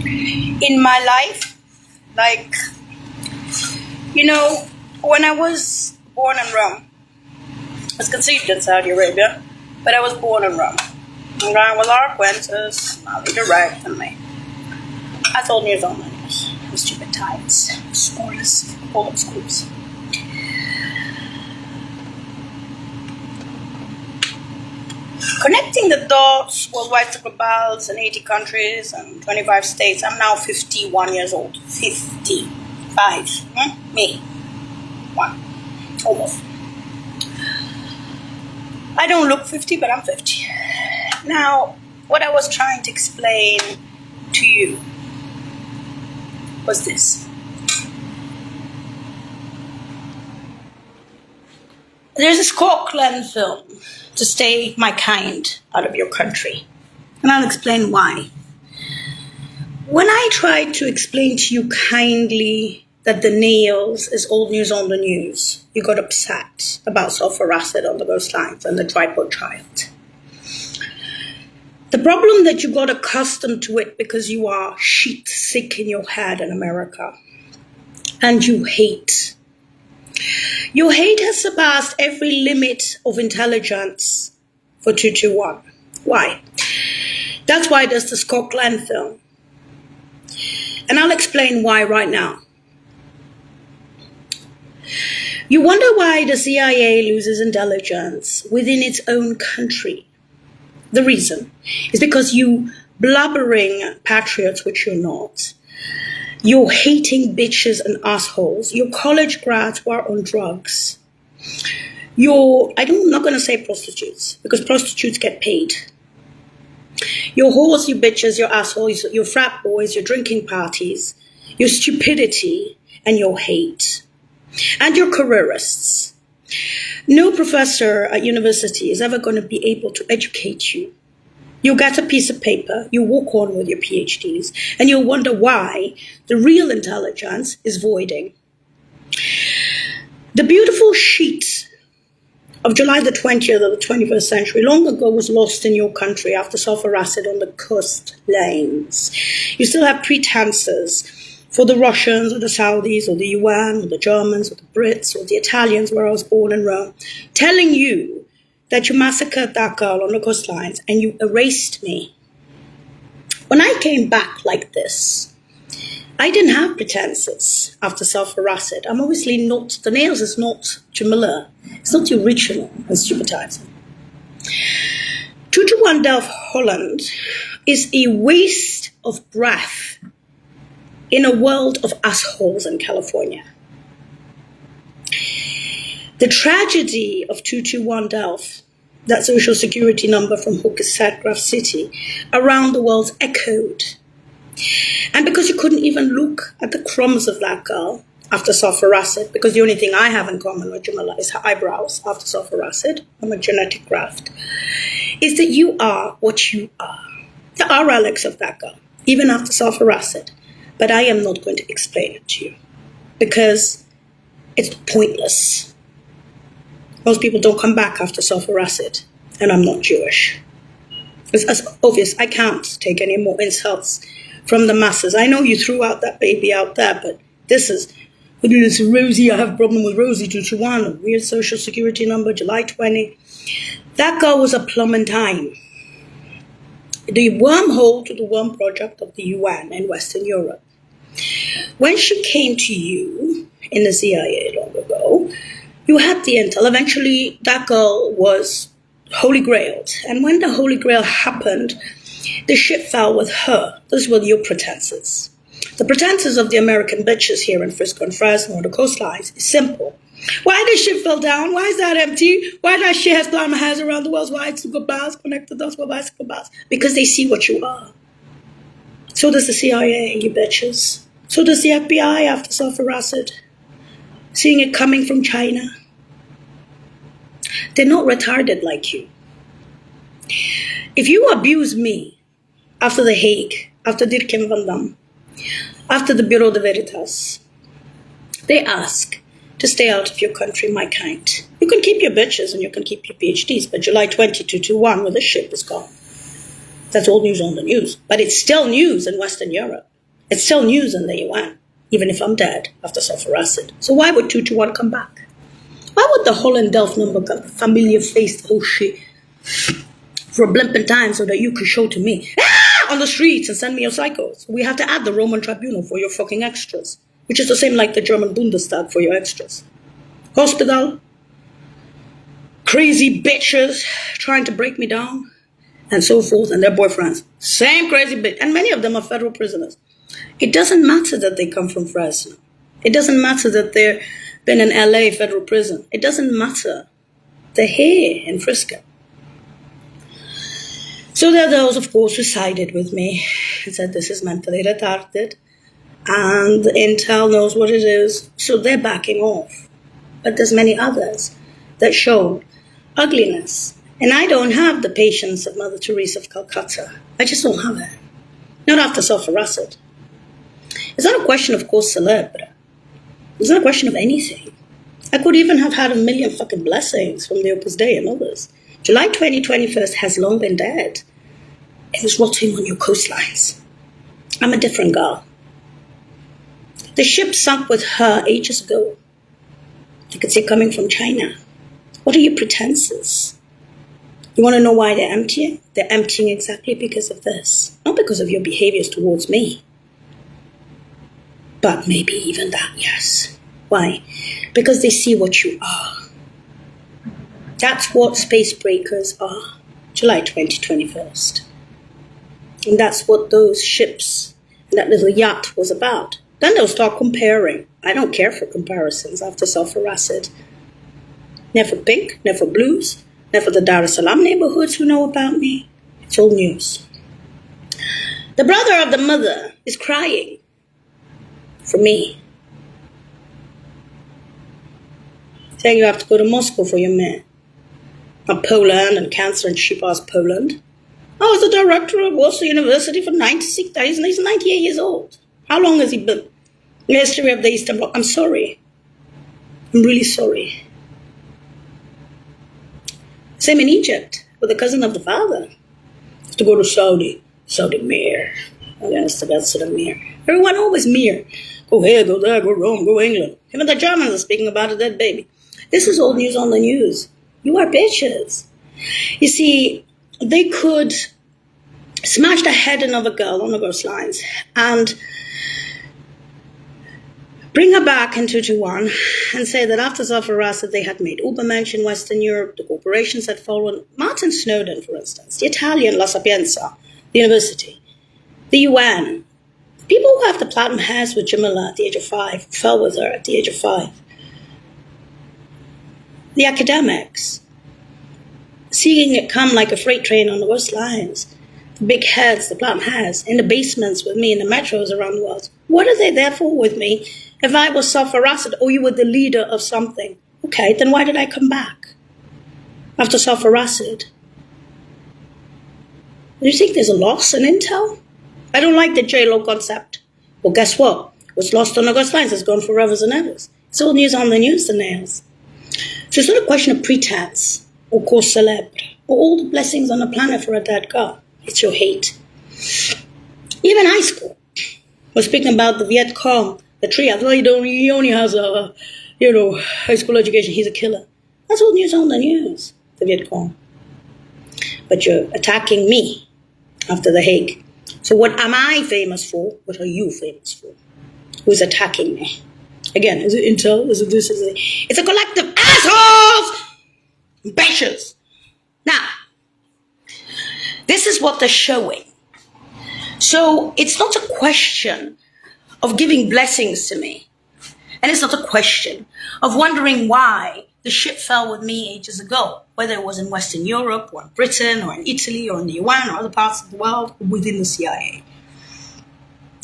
in my life. Like, when I was born in Rome, I was conceived in Saudi Arabia, but I was born in Rome. And I was Arquensis, Mali Direct, and me. I told New Zealanders, the stupid tides, schools, all of schools. Connecting the dots, worldwide globals in 80 countries and 25 states. I'm now 51 years old. 55. Me. One. Almost. I don't look 50, but I'm 50. Now, what I was trying to explain to you was this. There's a Scotland film, To Stay My Kind Out of Your Country. And I'll explain why. When I tried to explain to you kindly that the nails is old news on the news, you got upset about sulfur acid on the coastlines and the tripod child. The problem that you got accustomed to it because you are shit sick in your head in America. And you hate. Your hate has surpassed every limit of intelligence for 221. Why? That's why there's the Scotland film. And I'll explain why right now. You wonder why the CIA loses intelligence within its own country. The reason is because you blubbering patriots, which you're not, you're hating bitches and assholes, you're college grads who are on drugs, I'm not going to say prostitutes, because prostitutes get paid. Your whores, you bitches, your assholes, your frat boys, your drinking parties, your stupidity, and your hate. And your careerists. No professor at university is ever going to be able to educate you. You'll get a piece of paper, you walk on with your PhDs, and you'll wonder why the real intelligence is voiding. The beautiful sheet of July the 20th of the 21st century long ago was lost in your country after sulfur acid on the coastlines. You still have pretenses for the Russians or the Saudis or the UN or the Germans or the Brits or the Italians where I was born in Rome, telling you that you massacred that girl on the coastlines and you erased me. When I came back like this, I didn't have pretenses after sulfur acid. I'm obviously not, the nails is not Jamila. It's not the original and stupidizing. 221 Delft Holland is a waste of breath in a world of assholes in California. The tragedy of 221 Delft, that social security number from Hookeset, Graph City, around the world's echoed. And because you couldn't even look at the crumbs of that girl after sulfur acid, because the only thing I have in common with Jamila is her eyebrows after sulfur acid, I'm a genetic graft, is that you are what you are. There are relics of that girl, even after sulfur acid. But I am not going to explain it to you because it's pointless. Most people don't come back after sulfur acid, and I'm not Jewish. It's obvious. I can't take any more insults from the masses. I know you threw out that baby out there, but this is Rosie. I have a problem with Rosie 221, a weird social security number, July 20. That girl was a plum in time. The wormhole to the worm project of the UN in Western Europe. When she came to you in the CIA long ago, you had the intel. Eventually, that girl was Holy Grailed. And when the Holy Grail happened, the ship fell with her. Those were your pretenses. The pretenses of the American bitches here in Frisco and Fresno on the coastlines is simple. Why the ship fell down? Why is that empty? Why that shit has blind my hands around the world? Why it's bicycle bars connected us with bicycle bars? Because they see what you are. So does the CIA, you bitches. So does the FBI after sulfur acid. Seeing it coming from China. They're not retarded like you. If you abuse me after The Hague, after Dirk van Dam, after the Bureau de Veritas, they ask to stay out of your country, my kind. You can keep your bitches and you can keep your PhDs, but July 2021, when the ship is gone. That's old news on the news. But it's still news in Western Europe. It's still news in the UN, even if I'm dead after sulfur acid. So why would 221 come back? Why would the Holland Delft number come, familiar face, the whole shit, for a blimp in time so that you could show to me on the streets and send me your psychos? We have to add the Roman tribunal for your fucking extras, which is the same like the German Bundestag for your extras. Hospital, crazy bitches trying to break me down, and so forth, and their boyfriends. Same crazy bitch. And many of them are federal prisoners. It doesn't matter that they come from Fresno. It doesn't matter that they've been in LA federal prison. It doesn't matter. They're here in Frisco. So there are those, of course, who sided with me and said this is mentally retarded, and Intel knows what it is, so they're backing off. But there's many others that showed ugliness. And I don't have the patience of Mother Teresa of Calcutta. I just don't have it. Not after sulfur acid. It's not a question of cause célèbre. It's not a question of anything. I could even have had a million fucking blessings from the Opus Dei and others. July 2021 has long been dead. It was rotting on your coastlines. I'm a different girl. The ship sunk with her ages ago. You could see it coming from China. What are your pretenses? You want to know why they're emptying? They're emptying exactly because of this. Not because of your behaviors towards me. But maybe even that, yes. Why? Because they see what you are. That's what space breakers are. July 2021. And that's what those ships and that little yacht was about. Then they'll start comparing. I don't care for comparisons after sulfur acid. Never pink, never blues. Never the Dar es Salaam neighborhoods who know about me. It's old news. The brother of the mother is crying for me. Saying you have to go to Moscow for your man. Not Poland and cancer and cheap-ass Poland. I was the director of Warsaw University for 96 days and he's 98 years old. How long has he been in the history of the Eastern Bloc? I'm sorry. I'm really sorry. Same in Egypt, with the cousin of the father. To go to Saudi Mir. Against the Mir. Everyone always Mir. Go here, go there, go Rome, go England. Even the Germans are speaking about a dead baby. This is old news on the news. You are bitches. You see, they could smash the head in of a girl on the coastlines and bring her back in 221 and say that after sulfur acid they had made Ubermensch in Western Europe, the corporations had fallen. Martin Snowden, for instance, the Italian La Sapienza, the university, the UN, people who have the platinum hairs with Jamila at the age of 5, fell with her at the age of 5. The academics, seeing it come like a freight train on the coastlines, the big heads, the platinum hairs, in the basements with me, in the metros around the world. What are they there for with me? If I was sulfur acid or you were the leader of something, okay, then why did I come back after sulfur acid? Do you think there's a loss in intel? I don't like the J-Lo concept. Well, guess what? What's lost on the coastlines is gone forever and ever. It's all news on the news, the nails. So it's not a question of pretense or cause célèbre or all the blessings on the planet for a dead girl. It's your hate. Even high school. We're speaking about the Viet Cong, the triad. Well, he only has a, high school education. He's a killer. That's all news on the news, the Viet Cong. But you're attacking me after The Hague. So what am I famous for? What are you famous for? Who's attacking me? Again, is it intel? Is it this? Is it? It's a collective assholes! Bitches. Now, this is what they're showing. So it's not a question of giving blessings to me. And it's not a question of wondering why the ship fell with me ages ago, whether it was in Western Europe or in Britain or in Italy or in the UN or other parts of the world or within the CIA.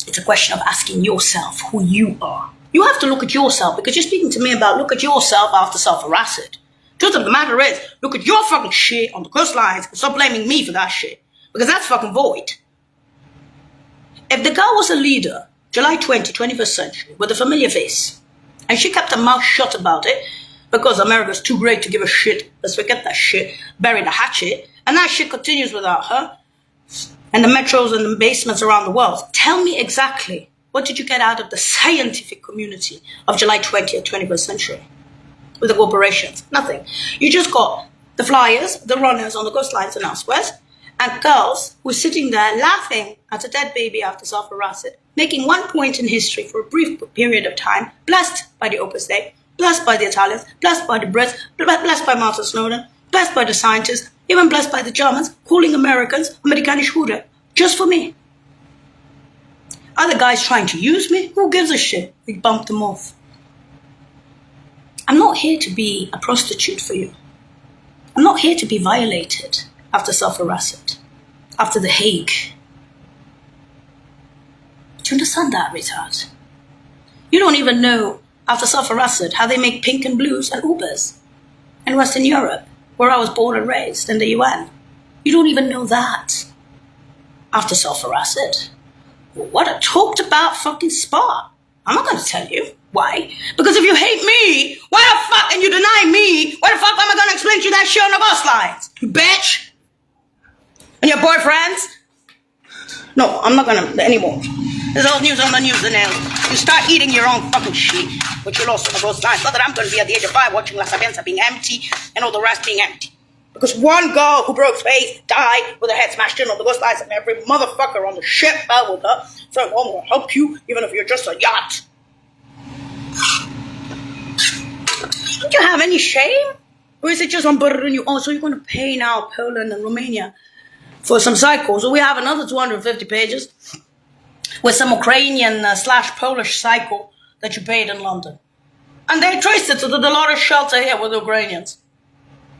It's a question of asking yourself who you are. You have to look at yourself because you're speaking to me about look at yourself after sulfur acid. Truth of the matter is, look at your fucking shit on the coastlines and stop blaming me for that shit. Because that's fucking void. If the girl was a leader, July 20, 21st century, with a familiar face, and she kept her mouth shut about it, because America's too great to give a shit, let's forget that shit, bury the hatchet, and that shit continues without her, and the metros and the basements around the world. Tell me exactly, what did you get out of the scientific community of July 20th, 21st century with the corporations? Nothing. You just got the flyers, the runners on the coastlines and elsewhere, and girls who were sitting there laughing at a dead baby after sulfur acid, making one point in history for a brief period of time, blessed by the Opus Dei, blessed by the Italians, blessed by the Brits, blessed by Martin Snowden, blessed by the scientists, even blessed by the Germans, calling Americans Amerikanische Hure, just for me. Other guys trying to use me, who gives a shit? We bumped them off. I'm not here to be a prostitute for you. I'm not here to be violated after sulfur acid, after The Hague. Do you understand that, retard? You don't even know, after sulfur acid, how they make pink and blues and Ubers in Western Europe, where I was born and raised, in the UN. You don't even know that after sulfur acid. What a talked about fucking spot. I'm not going to tell you. Why? Because if you hate me, why the fuck, and you deny me, why the fuck am I going to explain to you that shit on the bus lines? You bitch. And your boyfriends? No, I'm not going to anymore. There's all news on the news and then you start eating your own fucking shit, which you lost on the ghost lines. Not that I'm going to be at the age of 5 watching La Sapienza being empty and all the rest being empty. Because one girl who broke space died with her head smashed in on the ghost lines and every motherfucker on the ship fell with her. So I won't help you, even if you're just a yacht. Don't you have any shame? Or is it just unburdening you? Oh, so you're going to pay now Poland and Romania for some cycles. So we have another 250 pages with some Ukrainian / Polish cycle that you paid in London. And they traced it to the Dolores shelter here with the Ukrainians.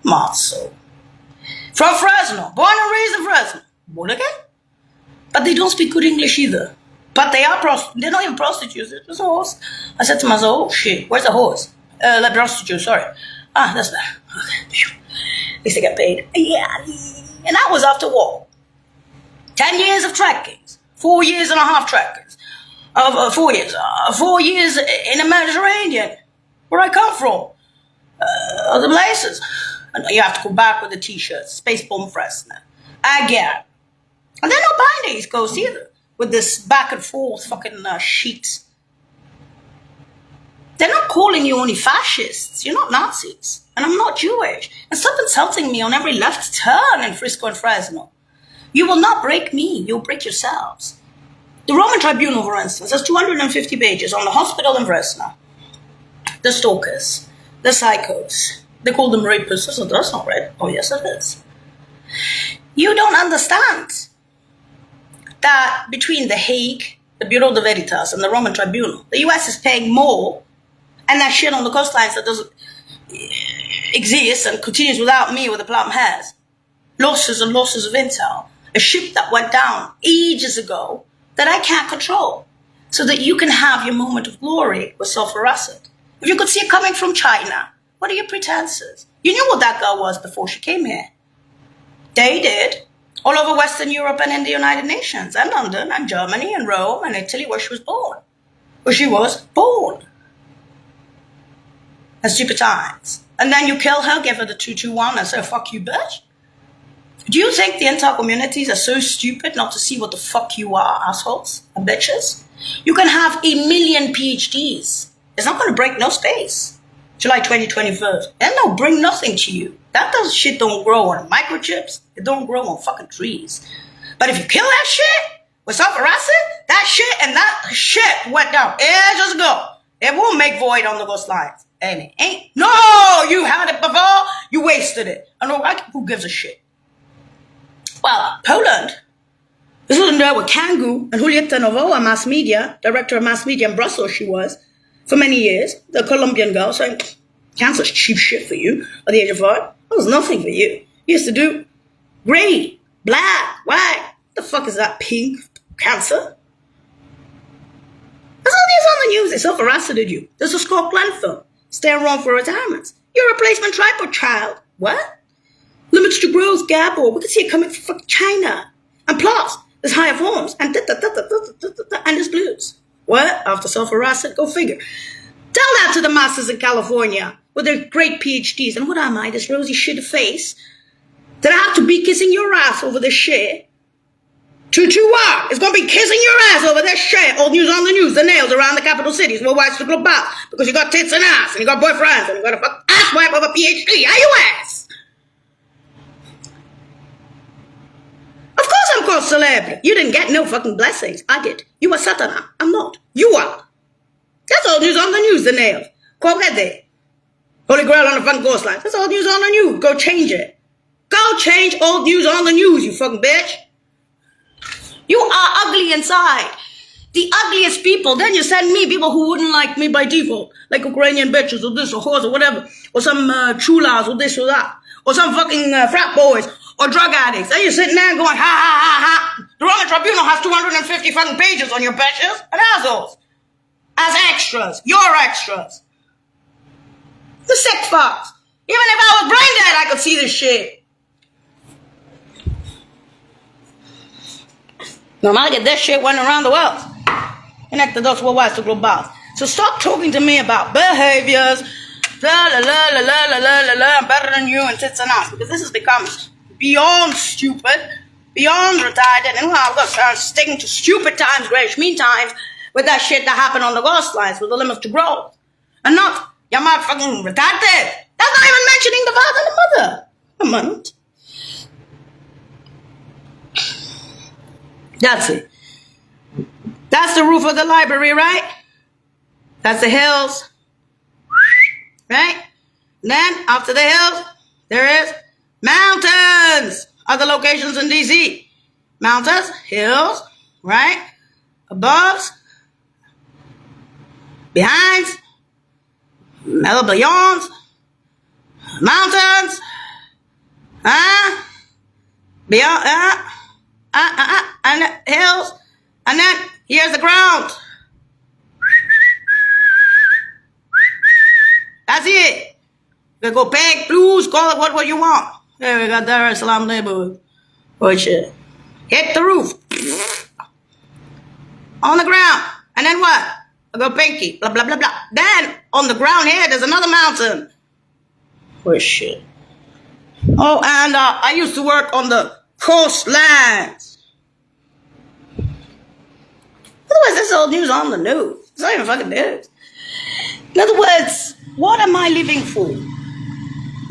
Matzo. From Fresno. Born and raised in Fresno. What again? But they don't speak good English either. But they are they're not even prostitutes. They're just a horse. I said to myself, oh shit, where's the horse? The prostitute, sorry. Ah, that's that. Okay. At least they get paid. Yeah. And that was after what? 10 years of trekkings. 4 years and a half trekkings. 4 years. 4 years in the Mediterranean. Where I come from. Other places. And you have to go back with the t-shirts. Space Bomb Fresno. Again. And they're not buying the East Coast either. With this back and forth fucking sheets. They're not calling you only fascists. You're not Nazis. And I'm not Jewish. And stop insulting me on every left turn in Frisco and Fresno. You will not break me. You'll break yourselves. The Roman Tribunal, for instance, has 250 pages on the hospital in Fresno. The stalkers. The psychos. They call them rapists. So that's not right. Oh, yes, it is. You don't understand that between The Hague, the Bureau de Veritas, and the Roman Tribunal, the US is paying more, and that shit on the coastlines that doesn't exist and continues without me with the plum hairs. Losses and losses of intel. A ship that went down ages ago that I can't control, so that you can have your moment of glory with sulfur acid. If you could see it coming from China, what are your pretenses? You knew what that girl was before she came here. They did. All over Western Europe and in the United Nations, and London, and Germany, and Rome, and Italy, where she was born. Where she was born. And stupid times. And then you kill her, give her the 221, and say, fuck you, bitch. Do you think the intel communities are so stupid not to see what the fuck you are, assholes and bitches? You can have 1 million PhDs. It's not going to break no space. July 2021. And no, bring nothing to you. That shit don't grow on microchips. It don't grow on fucking trees. But if you kill that shit with sulfur acid, that shit and that shit went down ages ago. It won't make void on the ghost lines. And it ain't. No, you had it before. You wasted it. I know, who gives a shit? Well, Poland is in there with Kangoo and Julieta Novoa, mass media, director of mass media in Brussels she was, for many years. The Colombian girl saying, cancer's cheap shit for you at the age of 5. That was nothing for you. You used to do gray, black, white. The fuck is that? Pink? Cancer? That's all these on the news. They self-harassed you. There's a Scott Glentham. Staying wrong for retirement. You're a replacement tripod child. What? Limits to growth, Gabor. We can see it coming from fucking China. And plus, there's higher forms. And and there's blues. What? After self-harassment? Go figure. Tell that to the masters in California with their great PhDs. And what am I, this rosy shit face? That I have to be kissing your ass over this shit? 221 is going to be kissing your ass over this shit. Old news on the news, the nails around the capital cities will watch the global because you got tits and ass and you got boyfriends and you got a fuck ass wipe of a PhD. Are you ass? Of course I'm called celeb. You didn't get no fucking blessings. I did. You are Satana. I'm not. You are. That's old news on the news, the nails. Go get there. Holy Grail on the fucking ghost line. That's old news on the news. Go change it. Go change old news on the news, you fucking bitch. You are ugly inside. The ugliest people. Then you send me people who wouldn't like me by default. Like Ukrainian bitches or this or whores or whatever. Or some chulas or this or that. Or some fucking frat boys. Or drug addicts. Then you're sitting there going, ha ha ha ha. The Roman Tribunal has 250 fucking pages on your bitches. And assholes. As extras. You're extras. The sick fucks. Even if I was brain dead, I could see this shit. Normally, this shit went around the world. Connected us worldwide to global. So stop talking to me about behaviors. La la la la la la la la la. I'm better than you and tits and ass. Because this has become beyond stupid, beyond retarded. And I'm going to start sticking to stupid times, Grace. Meantime, with that shit that happened on the ghost lines with the limit to growth. And not, you're fucking retarded. That's not even mentioning the father and the mother. A month. That's it. That's the roof of the library, right? That's the hills. Right? And then, after the hills, there is mountains. Other locations in D.C. Mountains, hills, right? Above, behind, beyond, mountains, beyond, and hills, and then here's the ground. That's it. You can go big, blues, call it what you want. There we got Dar es Salaam neighborhood. Oh shit. Hit the roof. On the ground. And then what? I go pinky, blah, blah, blah, blah. Then, on the ground here, there's another mountain. Oh shit. Oh, and I used to work on the coastlands. Otherwise, this is old news on the news. It's not even fucking news. In other words, what am I living for?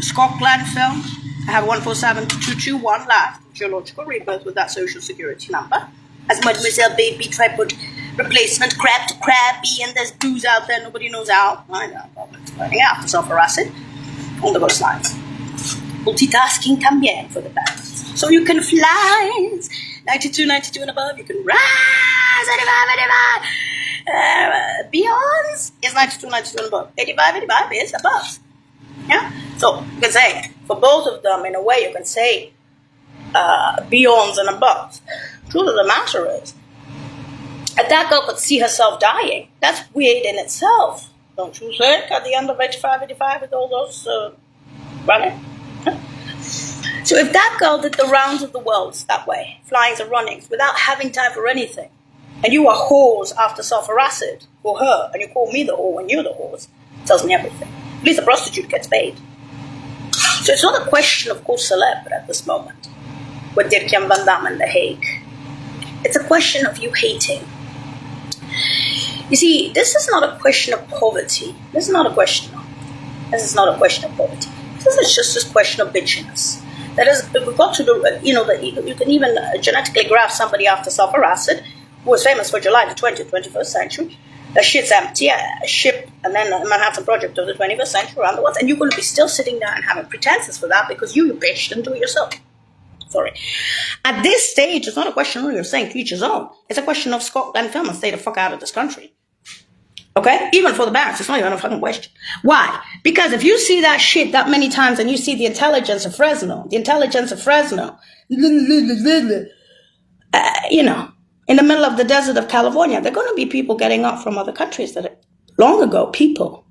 Scotland films. I have 147-221 live. Geological rebirth with that social security number. As Mademoiselle Baby tripod replacement, crab to crabby, and there's booze out there nobody knows how. I know, but it's burning out for sulfur-acid on the ghost lines. Multitasking también for the best. So you can fly 92, 92 and above. You can rise 85, 85. Beyond is 92, 92 and above. 85, 85 is above. Yeah? So you can say, for both of them, in a way, you can say beyonds and above. Truth of the matter is, if that girl could see herself dying, that's weird in itself. Don't you think? At the end of 85, 85 with all those running? Huh? So if that girl did the rounds of the world that way, flyings and runnings, without having time for anything, and you are whores after sulfur-acid for her, and you call me the whore when you're the whores, it tells me everything. At least a prostitute gets paid. So it's not a question of course celeb at this moment, with Dirk-Jan van Damme in The Hague. It's a question of you hating. You see, this is not a question of poverty. This is not a question of poverty. This is just this question of bitchiness. That is, if we got to the, you can even genetically graft somebody after sulfur-acid, who was famous for July the 20th, 21st century. The shit's empty, a ship, and then the Manhattan Project of the 21st century around the world, and you're going to be still sitting there and having pretenses for that because you bitch didn't do it yourself. Sorry. At this stage, it's not a question of saying to each his own. It's a question of Scotland film and stay the fuck out of this country. Okay? Even for the barracks, it's not even a fucking question. Why? Because if you see that shit that many times and you see the intelligence of Fresno, in the middle of the desert of California, there are going to be people getting up from other countries that are long ago people.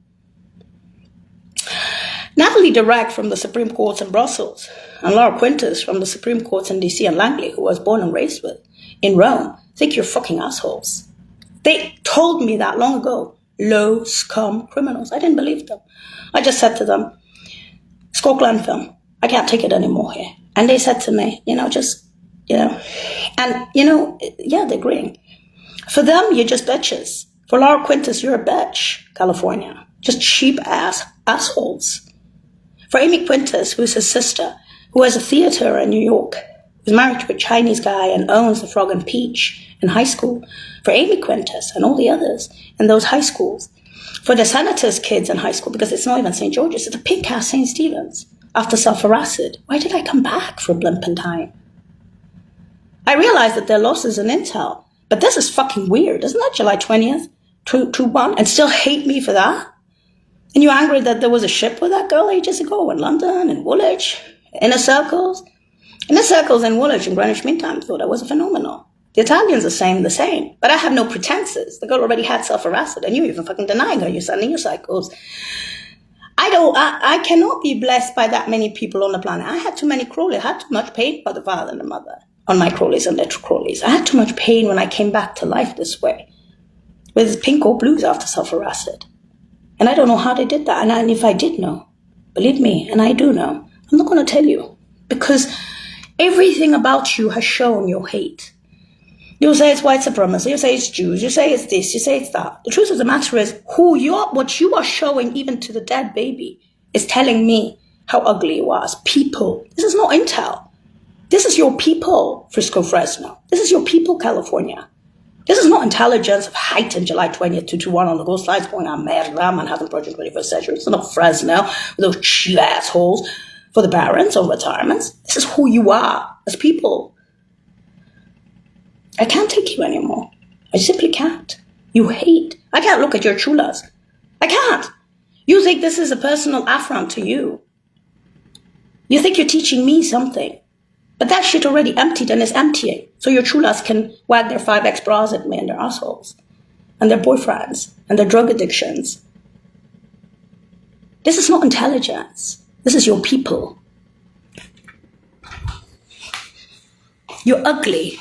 Natalie Dirac from the Supreme Courts in Brussels and Laura Quintus from the Supreme Courts in DC and Langley, who I was born and raised with in Rome, think you're fucking assholes. They told me that long ago. Low scum criminals. I didn't believe them. I just said to them, Scotland film, I can't take it anymore here. And they said to me, And, yeah, they're agreeing. For them, you're just bitches. For Laura Quintus, you're a bitch, California. Just cheap assholes. For Amy Quintus, who's his sister, who has a theater in New York, who's married to a Chinese guy and owns the Frog and Peach in high school. For Amy Quintus and all the others in those high schools. For the senator's kids in high school, because it's not even St. George's, it's a pink-ass St. Stephen's. After sulfur acid, why did I come back for a blimp in time? I realized that there are losses in intel, but this is fucking weird. Isn't that July 20th, 2-1, and still hate me for that? And you're angry that there was a ship with that girl ages ago in London, in Woolwich, inner circles? Inner circles in Woolwich and Greenwich Mean Time thought I was a phenomenal. The Italians are saying the same, but I have no pretenses. The girl already had sulfur acid, and you even fucking denying her. You're sending your cycles. I cannot be blessed by that many people on the planet. I had too many Crawleys. I had too much pain by the father and the mother on my Crawleys and little Crawleys. I had too much pain when I came back to life this way, with pink or blues after sulfur acid. And I don't know how they did that. And if I did know, believe me, and I do know, I'm not going to tell you. Because everything about you has shown your hate. You say it's white supremacy, you say it's Jews, you say it's this, you say it's that. The truth of the matter is, what you are showing even to the dead baby is telling me how ugly you are as people. This is not intel. This is your people, Frisco, Fresno. This is your people, California. This is not intelligence of heightened July 20th, 221 on the ghost lines going on merda, Manhattan Project 21st Century. It's not Fresno with those cheap assholes for the parents or retirements. This is who you are as people. I can't take you anymore. I simply can't. You hate. I can't look at your chulas. I can't. You think this is a personal affront to you. You think you're teaching me something. But that shit already emptied and is emptying. So your chulas can wag their 5X bras at me and their assholes. And their boyfriends. And their drug addictions. This is not intelligence. This is your people. You're ugly.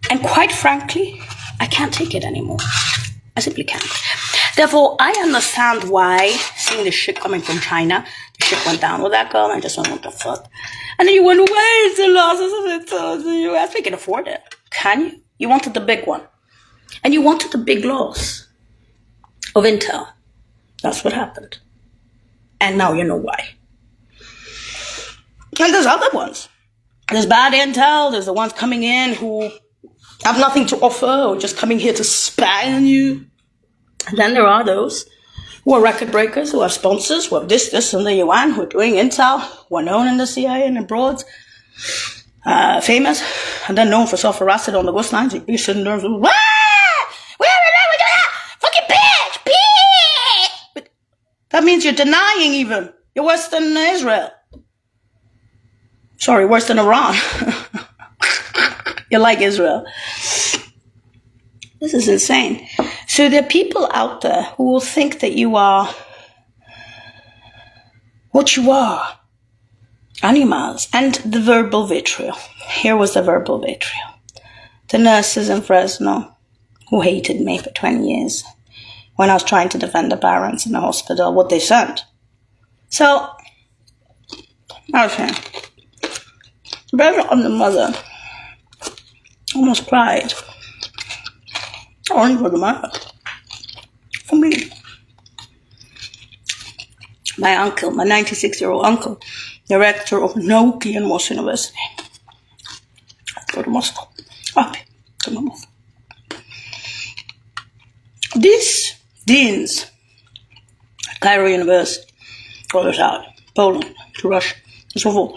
And quite frankly, I can't take it anymore. I simply can't. Therefore, I understand why, seeing the shit coming from China, the shit went down with that girl, and I just went, what the fuck? And then you went, where's the losses of intel in the US? We can afford it. Can you? You wanted the big one. And you wanted the big loss of intel. That's what happened. And now you know why. And there's other ones. There's bad intel. There's the ones coming in who have nothing to offer or just coming here to spy on you. And then there are those who are record breakers, who have sponsors, who have this, and the yuan, who are doing intel, who are known in the CIA and abroad, famous, and then known for sulfur acid on the ghost lines. You're sitting there, fucking bitch! But that means you're denying even. You're worse than Israel. Sorry, worse than Iran. You're like Israel. This is insane. So there are people out there who will think that you are what you are. Animals. And the verbal vitriol. Here was the verbal vitriol. The nurses in Fresno who hated me for 20 years when I was trying to defend the parents in the hospital, what they sent. So, okay. Better on the mother. Almost cried. Only for the mother. For me. My uncle, my 96-year-old uncle, director of Nauki in Moscow University. I'd go to Moscow. Up to Moscow. These deans at Cairo University got us out. Poland, to Russia, and so forth.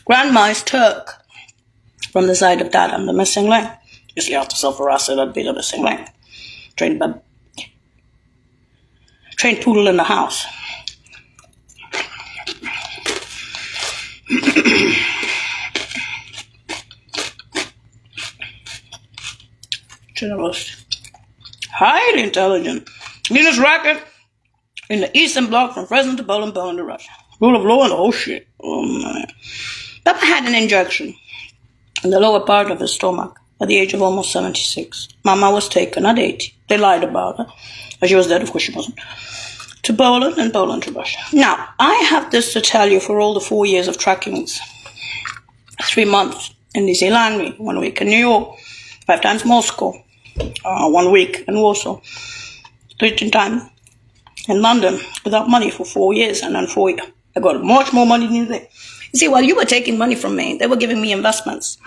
Grandma is Turk. From the side of Dad, I'm the missing link. Usually after sulfur acid, I'd be the missing link. Trained poodle in the house. Generalist. Highly intelligent. Venus rocket in the Eastern Bloc from Fresno to Poland, Poland to Russia. Rule of law and the whole shit. Oh man. Papa had an injection in the lower part of his stomach at the age of almost 76. Mama was taken at 80. They lied about her. But she was dead, of course she wasn't. To Poland and Poland to Russia. Now, I have this to tell you for all the 4 years of trackings 3 months in Disneyland, 1 week in New York, 5 times Moscow, 1 week in Warsaw, 13 times in London without money for 4 years, and then 4 years. I got much more money than you think. You see, while you were taking money from me, they were giving me investments.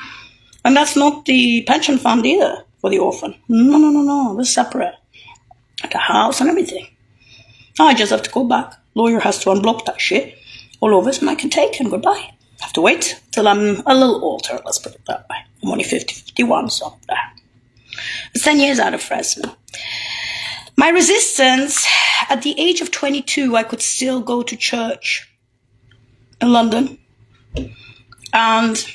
And that's not the pension fund either for the orphan. No. They're separate. The house and everything. I just have to go back. Lawyer has to unblock that shit all over it, and I can take and goodbye. I have to wait till I'm a little older, let's put it that way. I'm only 51, so it's 10 years out of Fresno. My resistance, at the age of 22, I could still go to church in London and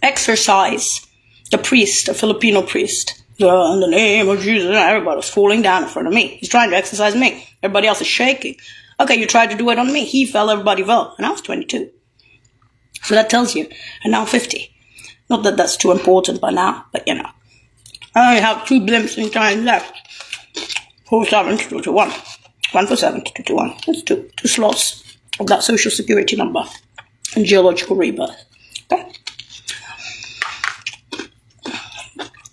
exorcise the priest, a Filipino priest. In the name of Jesus, everybody was falling down in front of me. He's trying to exorcise me. Everybody else is shaking. Okay, you tried to do it on me. He fell, everybody fell. And I was 22. So that tells you. And now I'm 50. Not that that's too important by now, but you know. I only have 2 blimps in time left. 4 7 2 to 1. 1 for 7 2 to 1. That's 2 slots of that social security number and geological rebirth. Okay?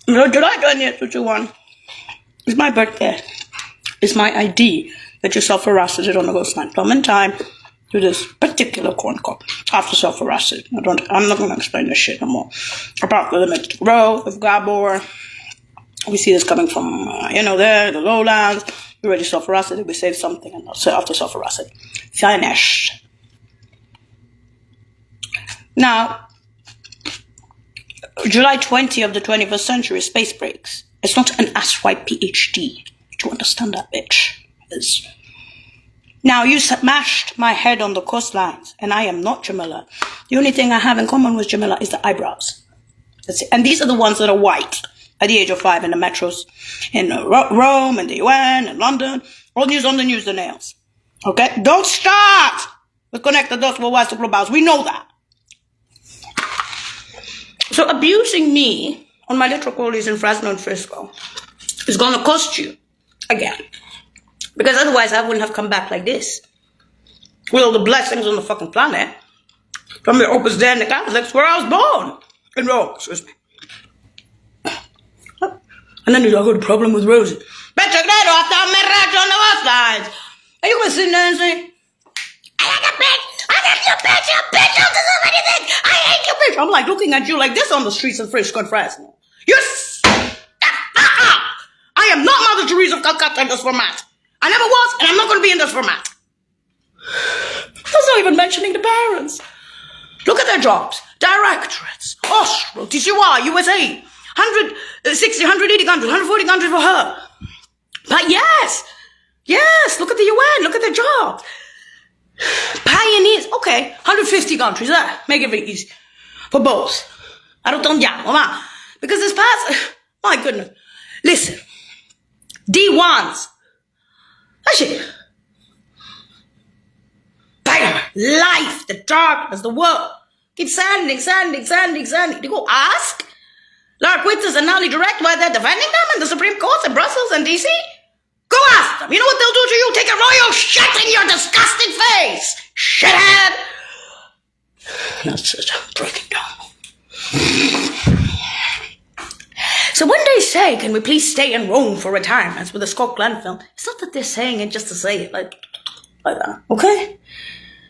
July 20th, 221. It's my birthday. It's my ID that you self-arrested it on the ghost line. Come in time to this particular corn call after self-arrested. I'm not going to explain this shit no more. About the limits to growth of Gabor. We see this coming from, there, the lowlands. We already self-arrested. We saved something and after self-arrested. Finished. Now, July 20 of the 21st century, space breaks. It's not an asswipe PhD. To understand that, bitch. Now, you smashed my head on the coastlines, and I am not Jamila. The only thing I have in common with Jamila is the eyebrows. That's it. And these are the ones that are white at the age of 5 in the metros, in Rome, in the UN, in London. All news on the news, the nails. Okay? Don't start with connect the dots for West to Clubhouse. We know that. So abusing me on my little callies in Fresno and Frisco is going to cost you again. Because otherwise I wouldn't have come back like this. With all the blessings on the fucking planet. From the Opus Dei and the Catholics, where I was born. In Rome, excuse me. And then I got a problem with Rosie. Better get off the mirage on the west lines. Are you going to sit there and say, I like a bitch, you bitch, don't deserve anything, I hate you bitch. I'm like looking at you like this on the streets of Frisco and Fresno. Yes! I am not Mother Teresa of Calcutta in this format. I never was, and I'm not going to be in this format. That's not even mentioning the parents. Look at their jobs. Directorates, Austro, TCY, USA, 160, 180 countries, 140 countries for her. But yes, look at the UN, look at their jobs. Pioneers, okay, 150 countries, make it very easy. For both. Arrotondiamo, ma. Because this past, my goodness. Listen, D1s. That shit. Vitamin, life, the darkness, the world. Keep sanding. You go ask Lark Winters and Nally Direct why they're defending them in the Supreme Courts in Brussels and DC. Go ask them. You know what they'll do to you? Take a royal shit in your disgusting face. Shithead. That's it. Break it down. So when they say, can we please stay in Rome for retirements with the Scott Glenn film, it's not that they're saying it just to say it like that. Okay?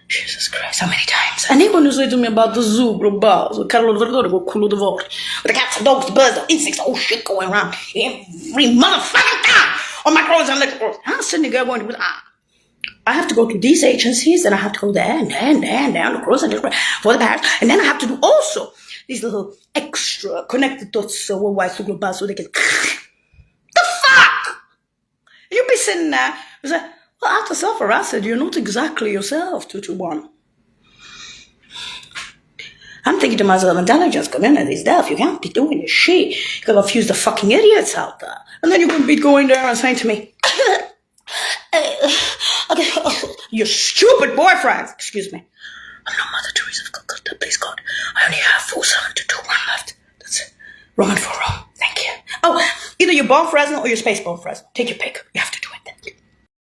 Jesus Christ, how many times? Anyone who said to me about the zoo, global, with Carlo Verdore, go culo de volte, with the cats, the dogs, the birds, the insects, all shit going around every motherfucking time on my clothes and little clothes. I'm sitting there going, I have to go to these agencies, and I have to go there and the clothes and for the parents, and then I have to do also these little extra connected dots worldwide to global so they can. The fuck! You'll be sitting there, and say, well, after self-arrested, you're not exactly yourself, 221. I'm thinking to myself, intelligence community's deaf. You can't be doing this shit. You gotta confuse the fucking idiots out there. And then you're gonna be going there and saying to me, okay, your stupid boyfriend. Excuse me. I'm not Mother Teresa of Calcutta, please God. I only have 4721 left. That's it. Roman for Rome. Thank you. Oh, either you're born Fresno or you're space born Fresno. Take your pick. You have to